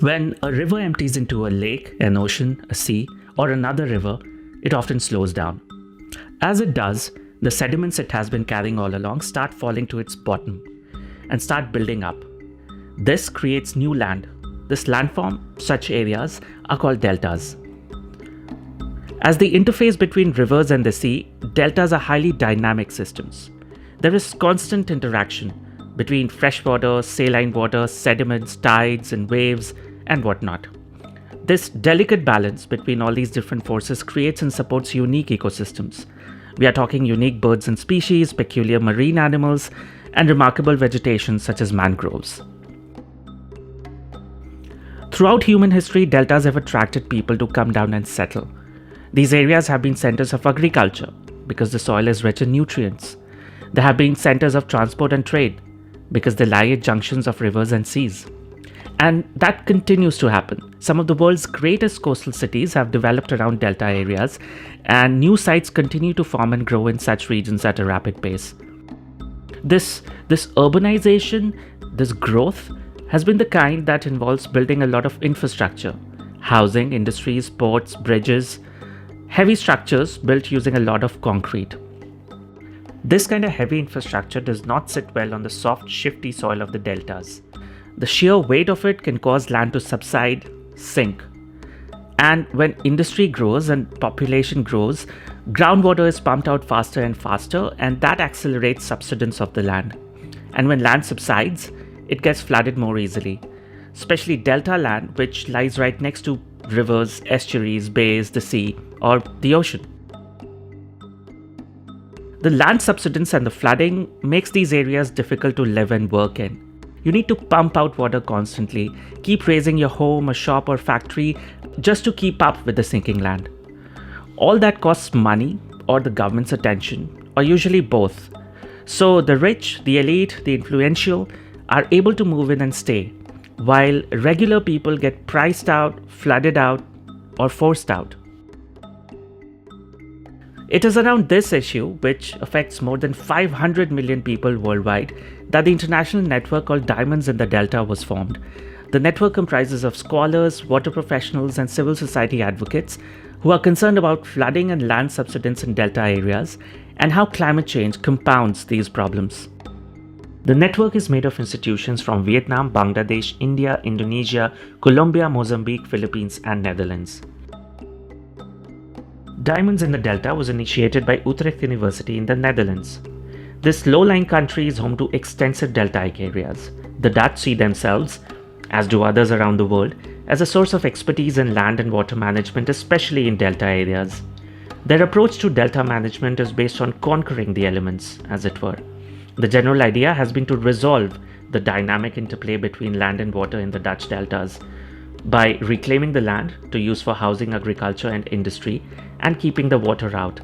When a river empties into a lake, an ocean, a sea, or another river, it often slows down. As it does, the sediments it has been carrying all along start falling to its bottom and start building up. This creates new land. This landform, such areas, are called deltas. As the interface between rivers and the sea, deltas are highly dynamic systems. There is constant interaction between freshwater, saline water, sediments, tides, and waves, and whatnot. This delicate balance between all these different forces creates and supports unique ecosystems. We are talking unique birds and species, peculiar marine animals, and remarkable vegetation such as mangroves. Throughout human history, deltas have attracted people to come down and settle. These areas have been centers of agriculture because the soil is rich in nutrients. They have been centers of transport and trade because they lie at junctions of rivers and seas. And that continues to happen. Some of the world's greatest coastal cities have developed around delta areas, and new sites continue to form and grow in such regions at a rapid pace. This urbanization, this growth, has been the kind that involves building a lot of infrastructure, housing, industries, ports, bridges, heavy structures built using a lot of concrete. This kind of heavy infrastructure does not sit well on the soft, shifty soil of the deltas. The sheer weight of it can cause land to subside, sink. And when industry grows and population grows, groundwater is pumped out faster and faster, and that accelerates subsidence of the land. And when land subsides, it gets flooded more easily, especially delta land, which lies right next to rivers, estuaries, bays, the sea, or the ocean. The land subsidence and the flooding makes these areas difficult to live and work in. You need to pump out water constantly, keep raising your home, a shop, or factory just to keep up with the sinking land. All that costs money or the government's attention, or usually both. So the rich, the elite, the influential are able to move in and stay, while regular people get priced out, flooded out, or forced out. It is around this issue, which affects more than 500 million people worldwide, that the international network called Diamonds in the Delta was formed. The network comprises of scholars, water professionals, and civil society advocates who are concerned about flooding and land subsidence in delta areas and how climate change compounds these problems. The network is made of institutions from Vietnam, Bangladesh, India, Indonesia, Colombia, Mozambique, Philippines, and Netherlands. Diamonds in the Delta was initiated by Utrecht University in the Netherlands. This low-lying country is home to extensive deltaic areas. The Dutch see themselves, as do others around the world, as a source of expertise in land and water management, especially in delta areas. Their approach to delta management is based on conquering the elements, as it were. The general idea has been to resolve the dynamic interplay between land and water in the Dutch deltas by reclaiming the land to use for housing, agriculture, and industry, and keeping the water out.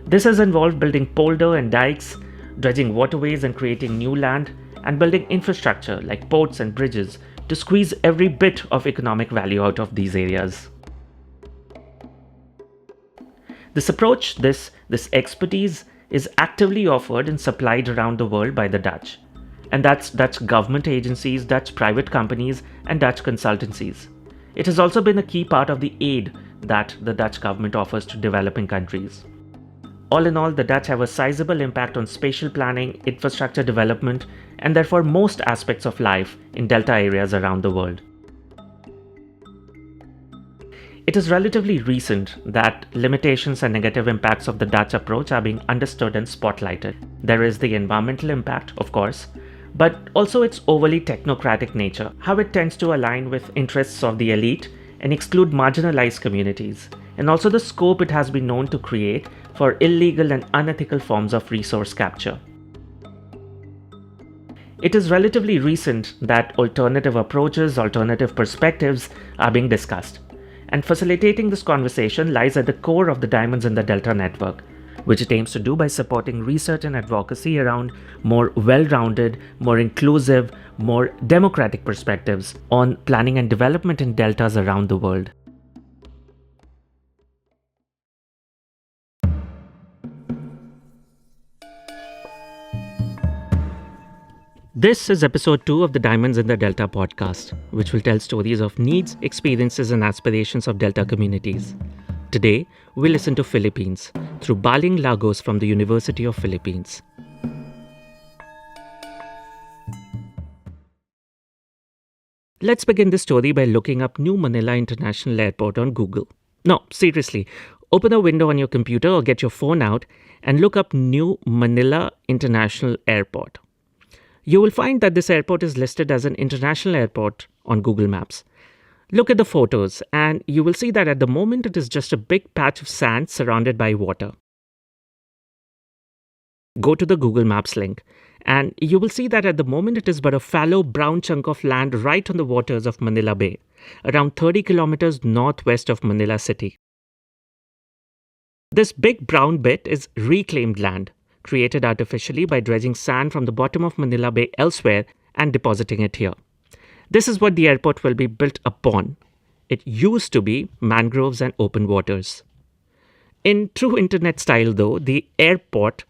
This has involved building polder and dikes, dredging waterways and creating new land, and building infrastructure like ports and bridges to squeeze every bit of economic value out of these areas. This approach, this expertise, is actively offered and supplied around the world by the Dutch. And that's Dutch government agencies, Dutch private companies, and Dutch consultancies. It has also been a key part of the aid that the Dutch government offers to developing countries. All in all, the Dutch have a sizable impact on spatial planning, infrastructure development, and therefore most aspects of life in delta areas around the world. It is relatively recent that limitations and negative impacts of the Dutch approach are being understood and spotlighted. There is the environmental impact, of course, but also its overly technocratic nature, how it tends to align with interests of the elite and exclude marginalized communities, and also the scope it has been known to create for illegal and unethical forms of resource capture. It is relatively recent that alternative approaches, alternative perspectives are being discussed, and facilitating this conversation lies at the core of the Diamonds in the Delta network, which it aims to do by supporting research and advocacy around more well-rounded, more inclusive, more democratic perspectives on planning and development in deltas around the world. This is episode 2 of the Diamonds in the Delta podcast, which will tell stories of needs, experiences, and aspirations of Delta communities. Today, we listen to Philippines through Baling Lagos from the University of Philippines. Let's begin this story by looking up New Manila International Airport on Google. No, seriously, open a window on your computer or get your phone out and look up New Manila International Airport. You will find that this airport is listed as an international airport on Google Maps. Look at the photos and you will see that at the moment it is just a big patch of sand surrounded by water. Go to the Google Maps link and you will see that at the moment it is but a fallow brown chunk of land right on the waters of Manila Bay, around 30 kilometers northwest of Manila city. This big brown bit is reclaimed land, created artificially by dredging sand from the bottom of Manila Bay elsewhere and depositing it here. This is what the airport will be built upon. It used to be mangroves and open waters. In true internet style though, the airport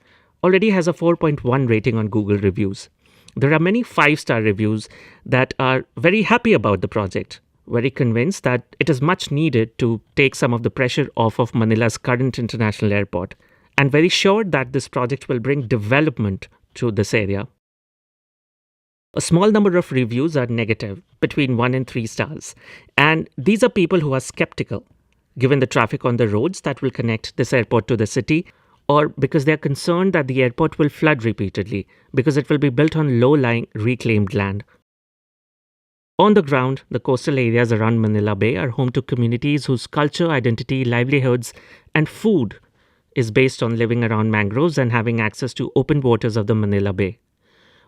already has a 4.1 rating on Google reviews. There are many 5-star reviews that are very happy about the project, very convinced that it is much needed to take some of the pressure off of Manila's current international airport, and very sure that this project will bring development to this area. A small number of reviews are negative, between 1 and 3 stars, and these are people who are skeptical, given the traffic on the roads that will connect this airport to the city, or because they are concerned that the airport will flood repeatedly because it will be built on low-lying reclaimed land. On the ground, the coastal areas around Manila Bay are home to communities whose culture, identity, livelihoods, and food is based on living around mangroves and having access to open waters of the Manila Bay.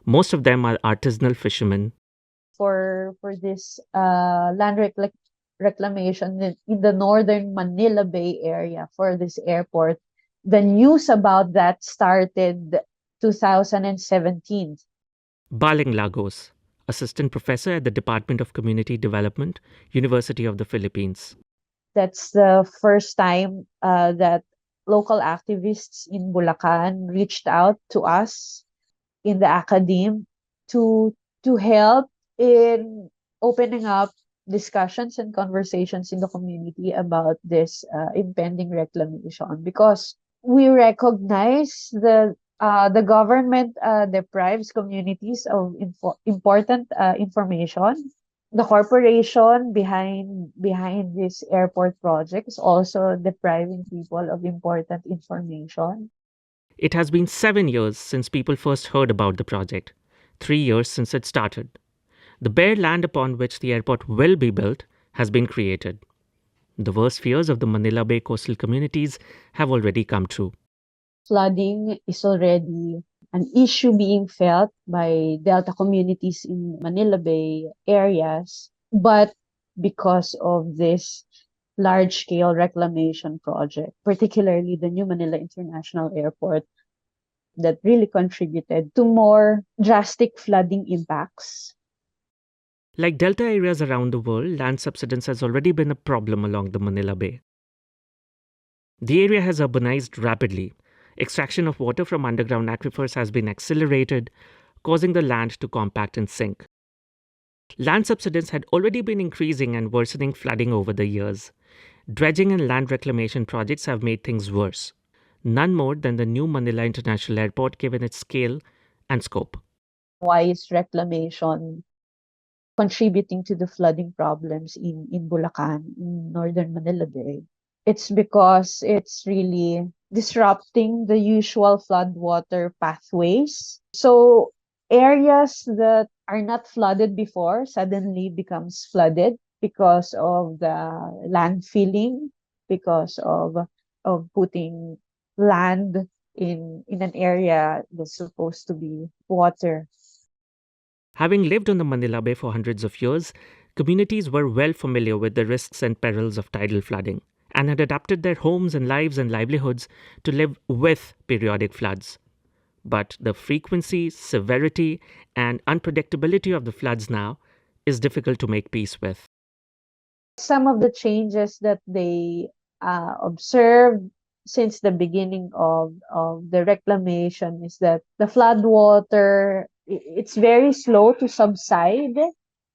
Most of them are artisanal fishermen. For this reclamation in the northern Manila Bay area for this airport, the news about that started 2017. Baling Lagos, assistant professor at the Department of Community Development, University of the Philippines. That's the first time that local activists in Bulacan reached out to us in the academe to help in opening up discussions and conversations in the community about this impending reclamation, because we recognize the government deprives communities of important information. The corporation behind this airport project is also depriving people of important information. It has been 7 years since people first heard about the project, 3 years since it started. The bare land upon which the airport will be built has been created. The worst fears of the Manila Bay coastal communities have already come true. Flooding is already an issue being felt by Delta communities in Manila Bay areas, but because of this large-scale reclamation project, particularly the New Manila International Airport, that really contributed to more drastic flooding impacts. Like delta areas around the world, land subsidence has already been a problem along the Manila Bay. The area has urbanized rapidly. Extraction of water from underground aquifers has been accelerated, causing the land to compact and sink. Land subsidence had already been increasing and worsening flooding over the years. Dredging and land reclamation projects have made things worse. None more than the New Manila International Airport given its scale and scope. Why is reclamation contributing to the flooding problems in Bulacan, in northern Manila Bay? It's because it's really disrupting the usual floodwater pathways. So areas that are not flooded before suddenly becomes flooded because of the land filling, because of putting land in an area that's supposed to be water. Having lived on the Manila Bay for hundreds of years, communities were well familiar with the risks and perils of tidal flooding and had adapted their homes and lives and livelihoods to live with periodic floods. But the frequency, severity, and unpredictability of the floods now is difficult to make peace with. Some of the changes that they observed since the beginning of the reclamation is that the flood water, it's very slow to subside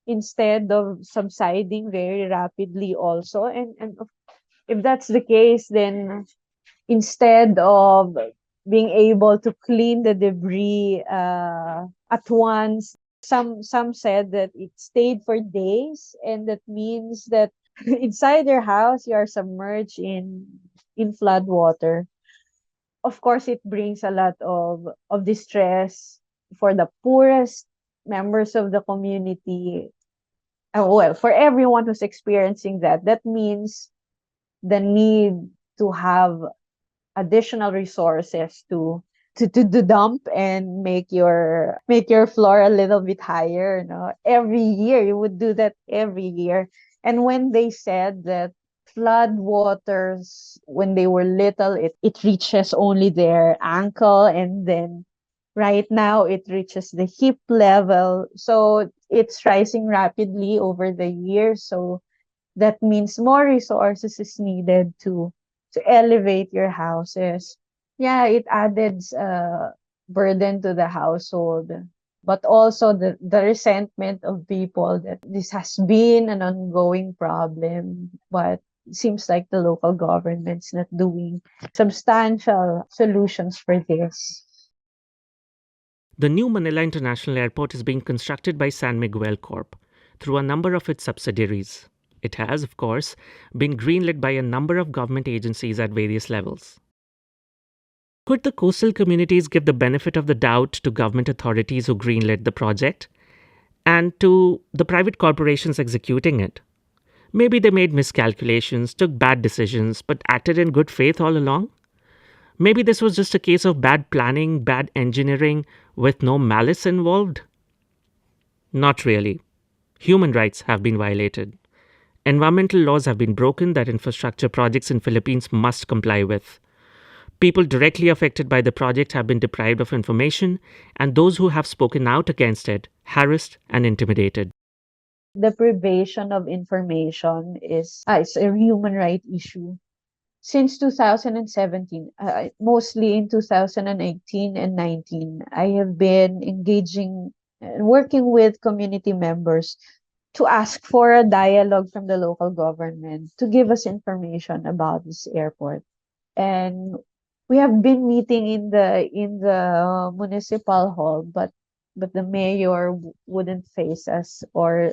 instead of subsiding very rapidly also. And if that's the case, then instead of being able to clean the debris at once, some said that it stayed for days, and that means that inside your house you are submerged in flood water. Of course, it brings a lot of distress for the poorest members of the community. Well, for everyone who's experiencing that, that means the need to have additional resources to dump and make your floor a little bit higher, you know. Every year you would do that every year. And when they said that flood waters when they were little, it reaches only their ankle, and then right now it reaches the hip level, so it's rising rapidly over the years. So that means more resources is needed to elevate your houses. Yeah, it added burden to the household, but also the resentment of people that this has been an ongoing problem, but it seems like the local government's not doing substantial solutions for this. The new Manila International Airport is being constructed by San Miguel Corp through a number of its subsidiaries. It has, of course, been greenlit by a number of government agencies at various levels. Could the coastal communities give the benefit of the doubt to government authorities who greenlit the project and to the private corporations executing it? Maybe they made miscalculations, took bad decisions, but acted in good faith all along? Maybe this was just a case of bad planning, bad engineering, with no malice involved? Not really. Human rights have been violated. Environmental laws have been broken that infrastructure projects in Philippines must comply with. People directly affected by the project have been deprived of information, and those who have spoken out against it, harassed and intimidated. The privation of information is it's a human right issue. Since 2017, mostly in 2018 and 19, I have been engaging and working with community members to ask for a dialogue from the local government to give us information about this airport. And we have been meeting in the municipal hall, but the mayor wouldn't face us, or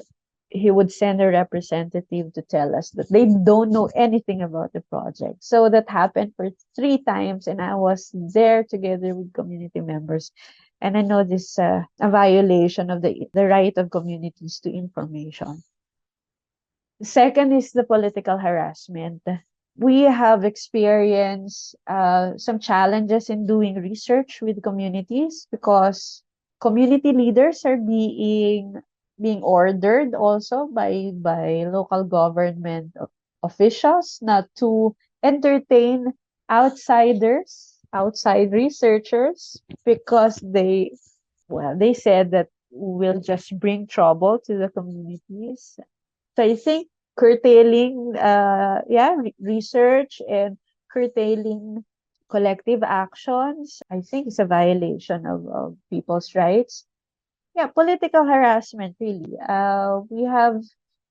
he would send a representative to tell us that they don't know anything about the project. So that happened for 3 times, and I was there together with community members. And I know this a violation of the right of communities to information. Second is the political harassment. We have experienced some challenges in doing research with communities because community leaders are being ordered also by local government officials not to entertain outside researchers, because they said that will just bring trouble to the communities. So I think curtailing research and curtailing collective actions, I think is a violation of people's rights. Yeah, political harassment, really. We have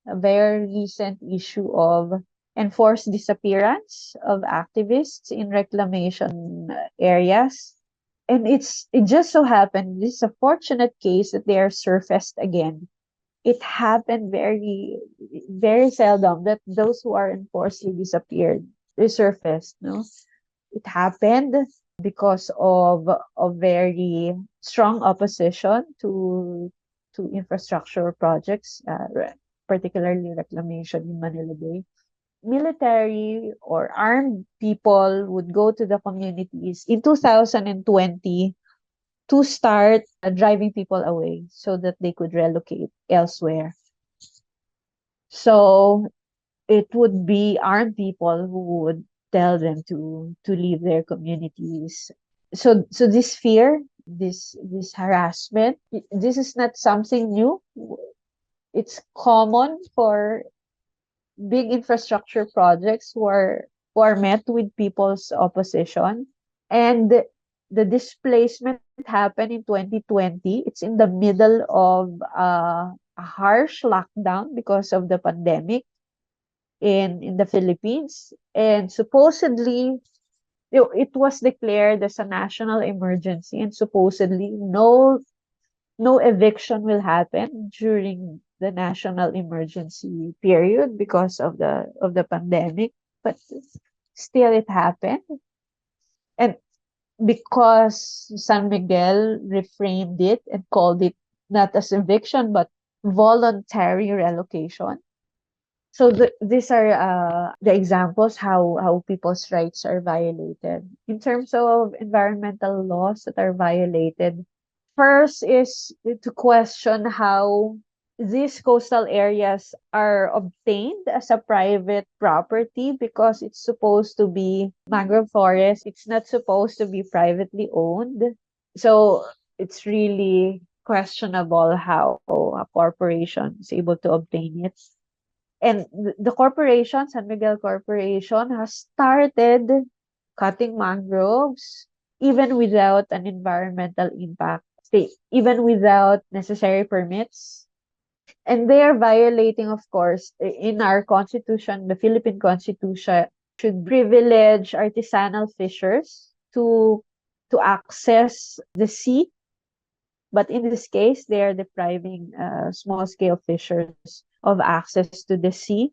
a very recent issue of enforced disappearance of activists in reclamation areas. And it just so happened, this is a fortunate case that they are surfaced again. It happened very, very seldom that those who are enforcedly disappeared resurfaced, no? It happened because of very strong opposition to infrastructure projects, particularly reclamation in Manila Bay. Military or armed people would go to the communities in 2020 to start driving people away so that they could relocate elsewhere. So it would be armed people who would tell them to leave their communities. So this fear, this harassment, this is not something new. It's common for big infrastructure projects who are who are met with people's opposition. And the displacement happened in 2020. It's in the middle of a harsh lockdown because of the pandemic in the Philippines. And supposedly, it was declared as a national emergency, and supposedly no eviction will happen during the national emergency period because of the pandemic. But still, it happened. And because San Miguel reframed it and called it not as eviction but voluntary relocation. So these are the examples how people's rights are violated. In terms of environmental laws that are violated, first is to question how these coastal areas are obtained as a private property, because it's supposed to be mangrove forest. It's not supposed to be privately owned. So it's really questionable how a corporation is able to obtain it. And the corporation, San Miguel Corporation, has started cutting mangroves even without an environmental impact, even without necessary permits. And they are violating, of course, in our constitution, the Philippine Constitution should privilege artisanal fishers to access the sea. But in this case, they are depriving small-scale fishers of access to the sea.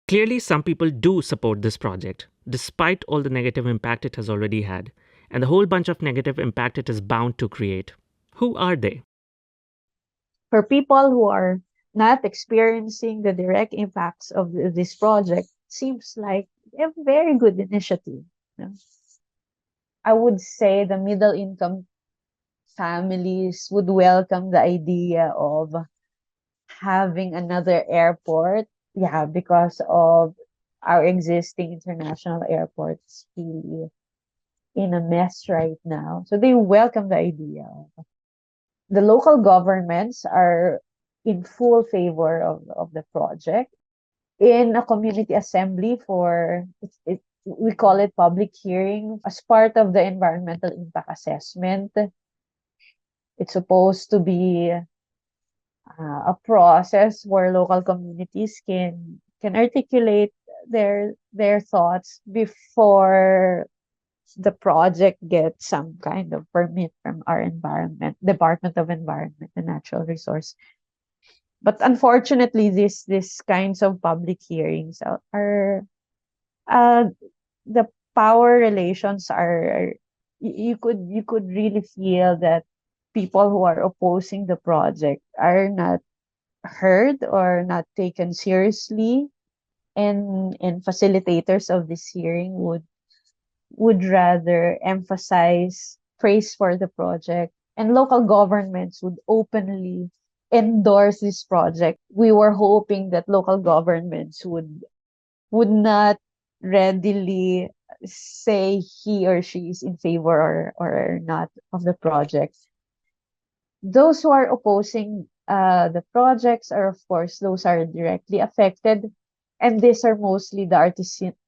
Clearly, some people do support this project, despite all the negative impact it has already had, and the whole bunch of negative impact it is bound to create. Who are they? For people who are not experiencing the direct impacts of this project, seems like a very good initiative. You know? I would say the middle income families would welcome the idea of having another airport. Yeah, because of our existing international airports really in a mess right now. So they welcome the idea. The local governments are in full favor of the project. In a community assembly we call it public hearing, as part of the environmental impact assessment. It's supposed to be a process where local communities can articulate their thoughts before the project gets some kind of permit from our Department of Environment and Natural Resource. But unfortunately, these kinds of public hearings are uh, the power relations are you could really feel that people who are opposing the project are not heard or not taken seriously, and facilitators of this hearing would rather emphasize praise for the project, and local governments would openly endorse this project. We were hoping that local governments would not readily say he or she is in favor or not of the project. Those who are opposing the projects are, of course, those are directly affected, and these are mostly the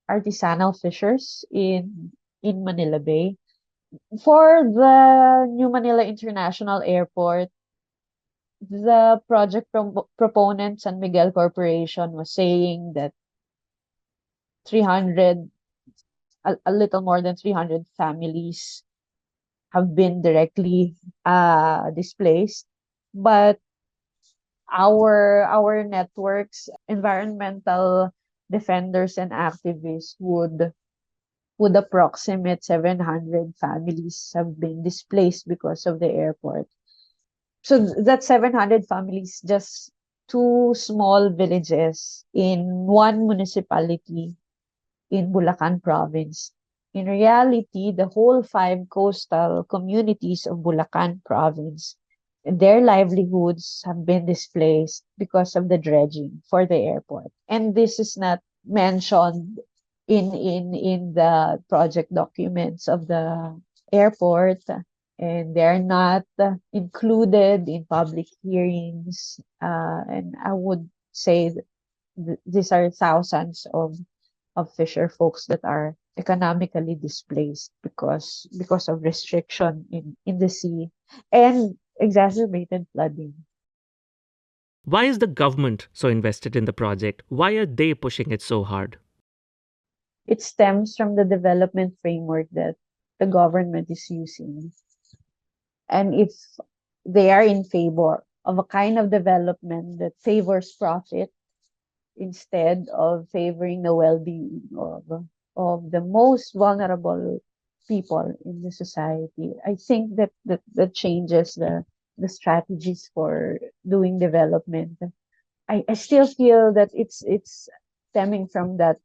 artisanal fishers in Manila Bay. For the new Manila International Airport, the project proponent San Miguel Corporation was saying that 300, a little more than 300 families have been directly displaced. But our networks, environmental defenders and activists would approximate 700 families have been displaced because of the airport. So that 700 families, just two small villages in one municipality in Bulacan province. In reality, the whole five coastal communities of Bulacan province, their livelihoods have been displaced because of the dredging for the airport. And this is not mentioned in the project documents of the airport, and they're not included in public hearings. And I would say these are thousands of fisher folks that are economically displaced because of restriction in the sea and exacerbated flooding. Why is the government so invested in the project? Why are they pushing it so hard? It stems from the development framework that the government is using. And if they are in favor of a kind of development that favors profit instead of favoring the well-being of the most vulnerable people in the society, I think that changes the strategies for doing development. I still feel that it's stemming from that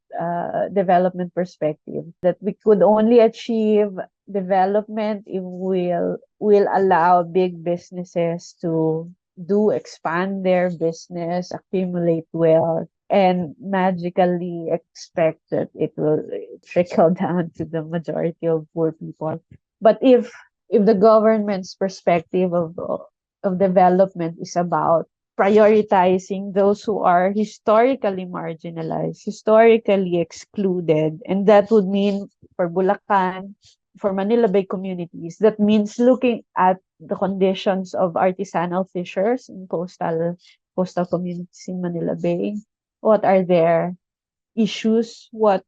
development perspective that we could only achieve development if we'll allow big businesses to do expand their business, accumulate wealth, and magically expect that it will trickle down to the majority of poor people. But if the government's perspective of development is about prioritizing those who are historically marginalized, historically excluded. And that would mean for Bulacan, for Manila Bay communities, that means looking at the conditions of artisanal fishers in coastal communities in Manila Bay. What are their issues? What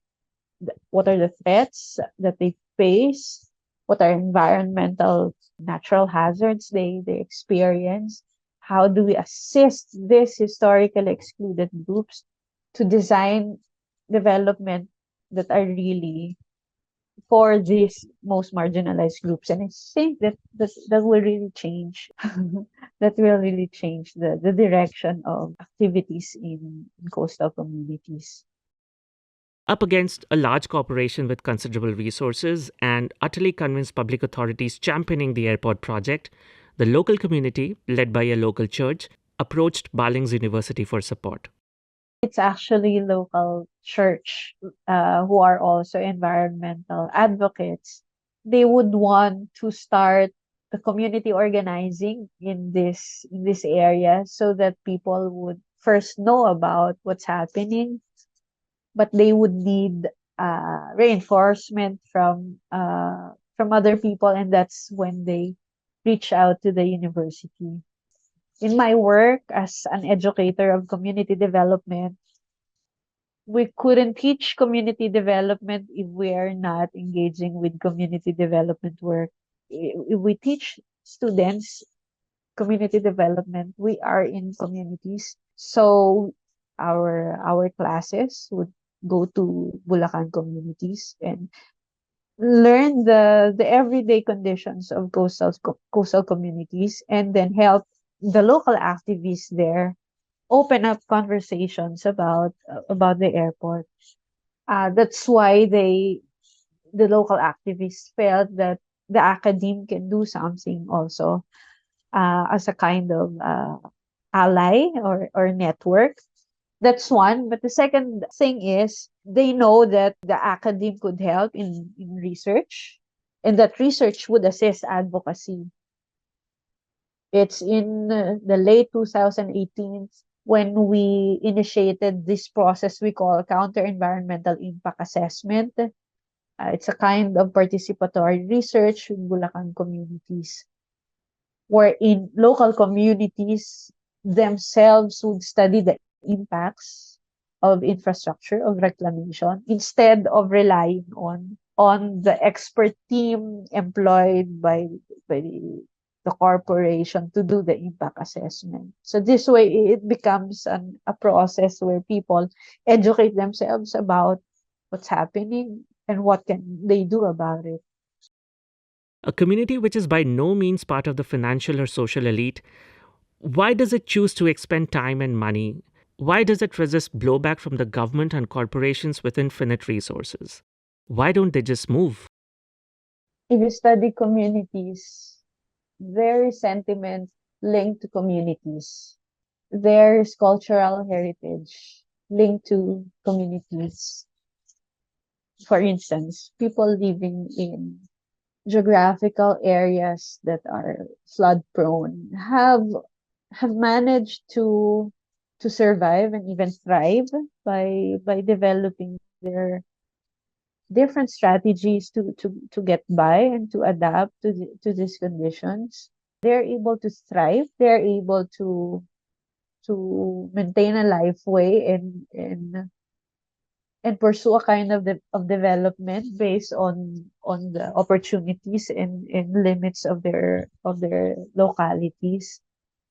are the threats that they face? What are environmental natural hazards they experience? How do we assist these historically excluded groups to design development that are really for these most marginalized groups? And I think that will really change that will really change the direction of activities in coastal communities. Up against a large corporation with considerable resources and utterly convinced public authorities championing the airport project, the local community, led by a local church, approached Baling's University for support. It's actually local church who are also environmental advocates. They would want to start the community organizing in this area so that people would first know about what's happening, but they would need reinforcement from other people, and that's when they reach out to the university. In my work as an educator of community development, we couldn't teach community development if we're not engaging with community development work. If we teach students community development, we are in communities. So our classes would go to Bulacan communities and learn the everyday conditions of coastal communities, and then help the local activists there open up conversations about the airport. That's why the local activists felt that the academe can do something also as a kind of ally or network. That's one. But the second thing is they know that the academe could help in research, and that research would assist advocacy. It's in the late 2018 when we initiated this process we call counter environmental impact assessment. It's a kind of participatory research in Bulacan communities, wherein local communities themselves would study the impacts of infrastructure, of reclamation, instead of relying on the expert team employed by the corporation to do the impact assessment. So this way, it becomes a process where people educate themselves about what's happening and what can they do about it. A community which is by no means part of the financial or social elite, why does it choose to expend time and money? Why does it resist blowback from the government and corporations with infinite resources? Why don't they just move? If you study communities, there is sentiment linked to communities. There is cultural heritage linked to communities. For instance, people living in geographical areas that are flood prone have managed to survive and even thrive by developing There are different strategies to get by and to adapt to these conditions. They're able to thrive. They're able to maintain a life way and pursue a kind of development based on the opportunities and limits of their localities.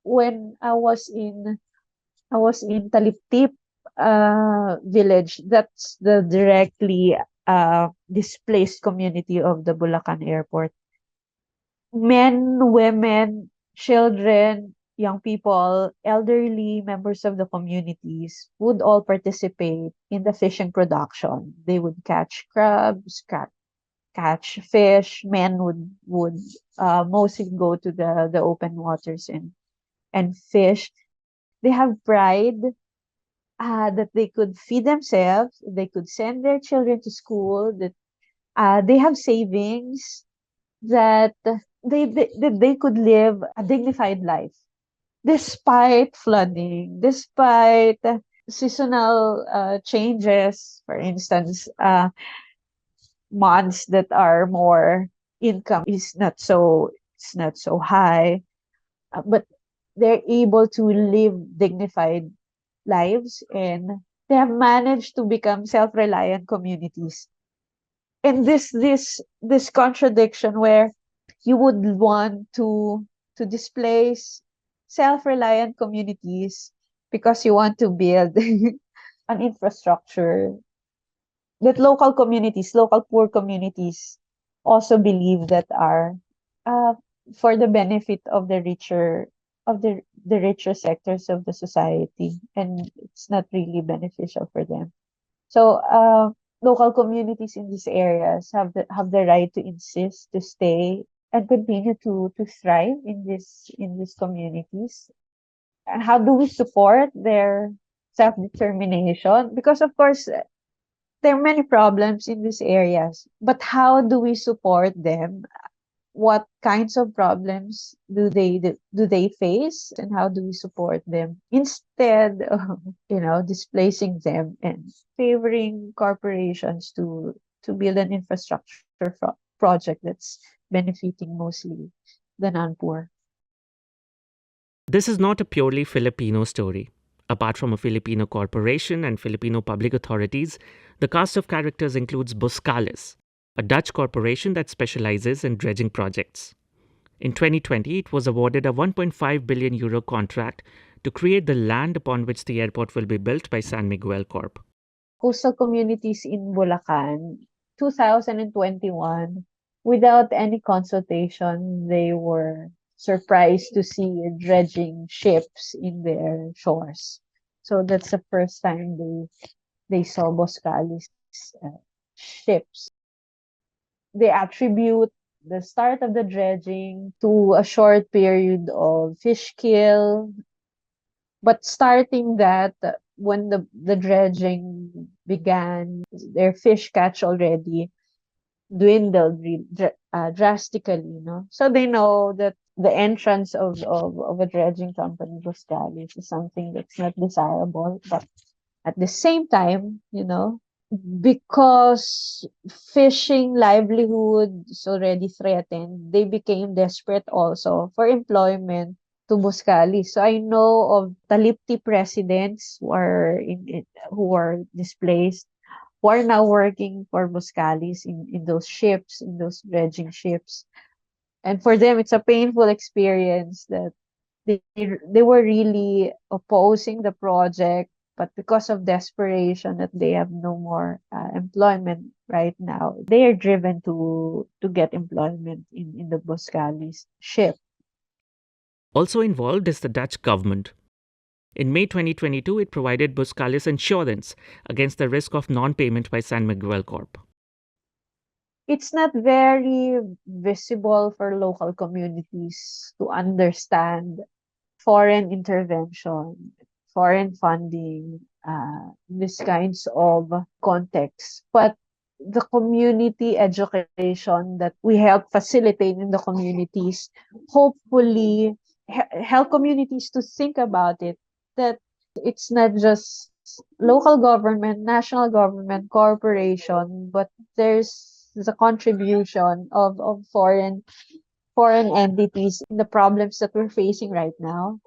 When I was in Taliptip village. That's the directly displaced community of the Bulacan Airport. Men, women, children, young people, elderly members of the communities would all participate in the fishing production. They would catch crabs, catch fish. Men would mostly go to the open waters and fish. They have pride that they could feed themselves, they could send their children to school, that they have savings, that that they could live a dignified life despite flooding, despite seasonal changes. For instance, months that are more income is not so it's not so high, but they're able to live dignified lives and they have managed to become self-reliant communities. And this contradiction where you would want to displace self-reliant communities because you want to build an infrastructure that local poor communities also believe that are uh, for the benefit of the richer sectors of the society, and it's not really beneficial for them. So local communities in these areas have the right to insist to stay and continue to thrive in these communities. And how do we support their self-determination? Because of course there are many problems in these areas, but how do we support them? What kinds of problems do they face, and how do we support them instead of displacing them and favoring corporations to build an infrastructure project that's benefiting mostly the non-poor. This is not a purely Filipino story. Apart from a Filipino corporation and Filipino public authorities, the cast of characters includes Boskalis, a Dutch corporation that specializes in dredging projects. In 2020, it was awarded a 1.5 billion euro contract to create the land upon which the airport will be built by San Miguel Corp. Coastal communities in Bulacan, 2021, without any consultation, they were surprised to see dredging ships in their shores. So that's the first time they saw Boskalis ships. They attribute the start of the dredging to a short period of fish kill, but starting that, when the dredging began, their fish catch already dwindled drastically, no? So they know that the entrance of a dredging company, Boskalis, is something that's not desirable. But at the same time, because fishing livelihood is already threatened, they became desperate also for employment to Boskalis. So I know of Taliptip residents who are displaced, who are now working for Boskalis in those ships, in those dredging ships. And for them, it's a painful experience that they were really opposing the project, but because of desperation that they have no more employment right now, they are driven to get employment in the Boskalis ship. Also involved is the Dutch government. In May 2022, it provided Boskalis insurance against the risk of non-payment by San Miguel Corp. It's not very visible for local communities to understand foreign intervention, foreign funding, these kinds of contexts. But the community education that we help facilitate in the communities, hopefully help communities to think about it, that it's not just local government, national government, corporation, but there's the contribution of foreign entities in the problems that we're facing right now.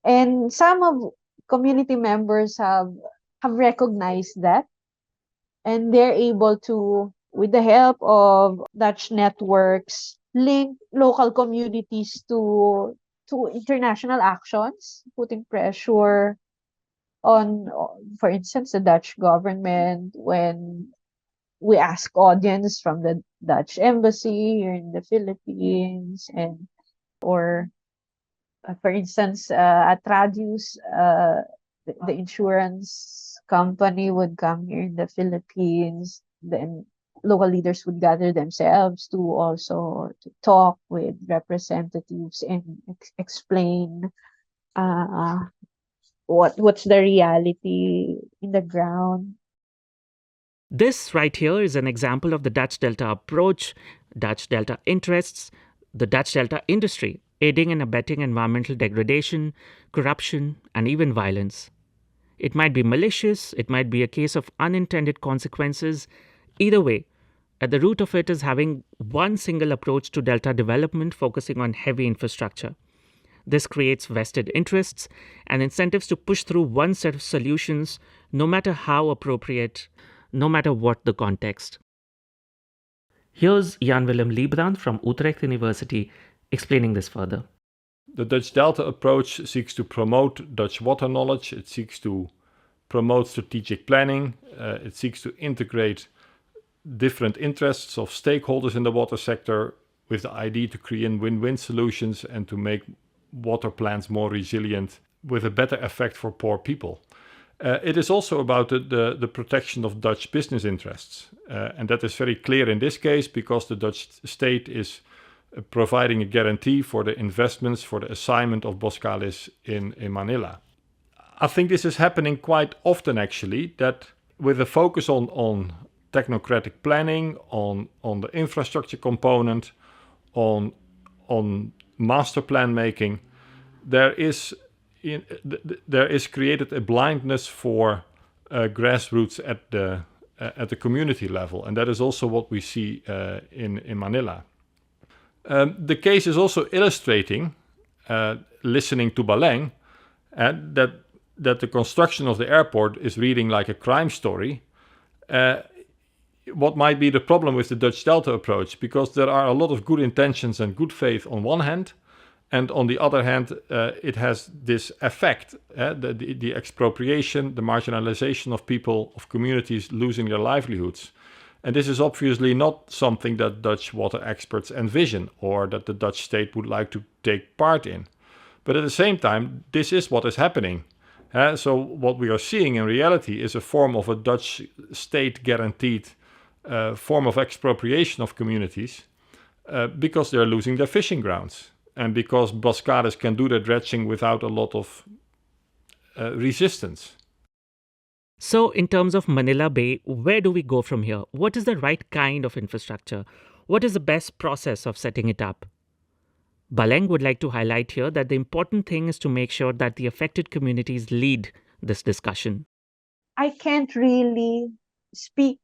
And some of community members have recognized that, and they're able to, with the help of Dutch networks, link local communities to international actions, putting pressure on, for instance, the Dutch government when we ask audience from the Dutch embassy here in the Philippines, and or for instance, at Radius, the insurance company would come here in the Philippines. Then local leaders would gather themselves to also to talk with representatives and explain uh, what's the reality in the ground. This right here is an example of the Dutch Delta approach, Dutch Delta interests, the Dutch Delta industry, aiding and abetting environmental degradation, corruption, and even violence. It might be malicious, it might be a case of unintended consequences. Either way, at the root of it is having one single approach to Delta development focusing on heavy infrastructure. This creates vested interests and incentives to push through one set of solutions, no matter how appropriate, no matter what the context. Here's Jan Willem Liebrand from Utrecht University explaining this further. The Dutch Delta approach seeks to promote Dutch water knowledge, it seeks to promote strategic planning, it seeks to integrate different interests of stakeholders in the water sector with the idea to create win-win solutions and to make water plans more resilient with a better effect for poor people. It is also about the protection of Dutch business interests. And that is very clear in this case because the Dutch state is providing a guarantee for the investments for the assignment of Boskalis in Manila. I think this is happening quite often actually, that with a focus on technocratic planning, on the infrastructure component, on master plan making, there is created a blindness for grassroots at the community level, and that is also what we see in Manila. The case is also illustrating, listening to Baleng, that the construction of the airport is reading like a crime story. What might be the problem with the Dutch Delta approach? Because there are a lot of good intentions and good faith on one hand, and on the other hand, it has this effect, the expropriation, the marginalization of people, of communities losing their livelihoods. And this is obviously not something that Dutch water experts envision or that the Dutch state would like to take part in. But at the same time, this is what is happening. So what we are seeing in reality is a form of a Dutch state guaranteed form of expropriation of communities because they're losing their fishing grounds and because Boskalis can do their dredging without a lot of resistance. So, in terms of Manila Bay, where do we go from here? What is the right kind of infrastructure? What is the best process of setting it up? Baleng would like to highlight here that the important thing is to make sure that the affected communities lead this discussion. I can't really speak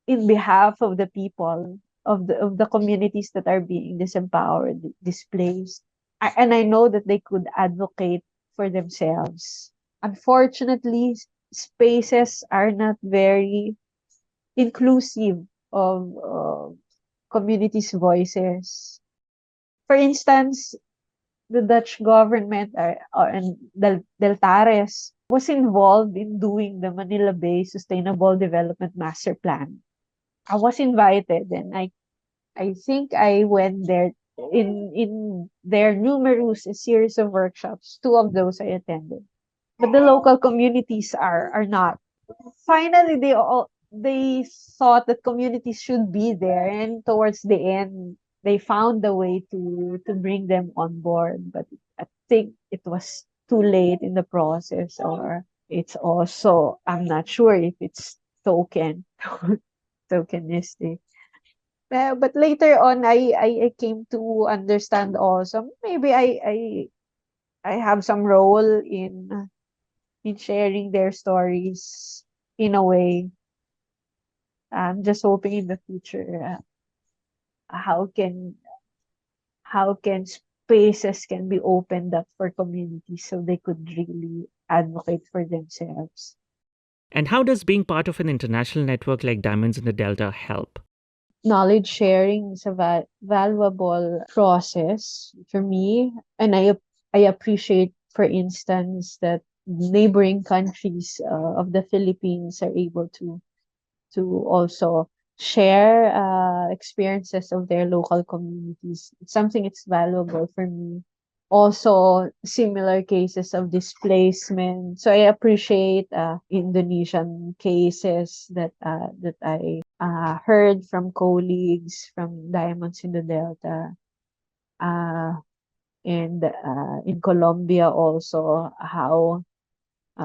in behalf of the people of the communities that are being disempowered, displaced. And I know that they could advocate for themselves. Unfortunately, spaces are not very inclusive of communities' voices. For instance, the Dutch government and Deltares was involved in doing the Manila Bay Sustainable Development Master Plan. I was invited, and I think I went there in their numerous series of workshops. Two of those I attended, but the local communities are not. Finally, they thought that communities should be there, and towards the end, they found a way to bring them on board. But I think it was too late in the process, or it's also, I'm not sure if it's tokenistic. But later on, I came to understand also, maybe I have some role in sharing their stories in a way. I'm just hoping in the future, how can spaces can be opened up for communities so they could really advocate for themselves. And how does being part of an international network like Diamonds in the Delta help? Knowledge sharing is a valuable process for me, and I appreciate, for instance, that neighboring countries of the Philippines are able to also share experiences of their local communities. It's something it's valuable for me. Also, similar cases of displacement. So I appreciate Indonesian cases that I heard from colleagues from Diamonds in the Delta. Uh, and in Colombia also, how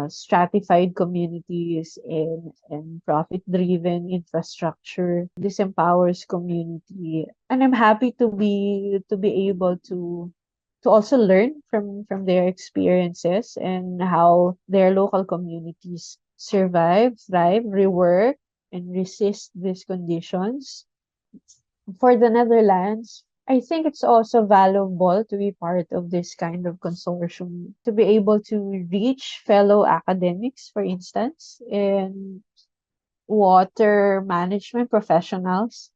stratified communities and profit-driven infrastructure disempowers community. And I'm happy to be able to also learn from their experiences and how their local communities survive, thrive, rework, and resist these conditions. For the Netherlands, I think it's also valuable to be part of this kind of consortium, to be able to reach fellow academics, for instance, and water management professionals.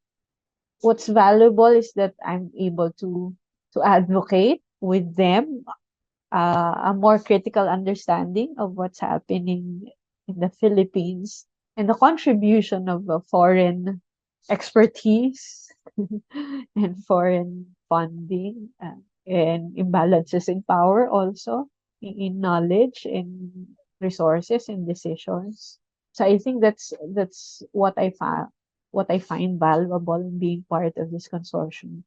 What's valuable is that I'm able to advocate with them a more critical understanding of what's happening in the Philippines and the contribution of foreign expertise and foreign funding and imbalances in power also in knowledge and resources and decisions. So I think that's what I find valuable in being part of this consortium.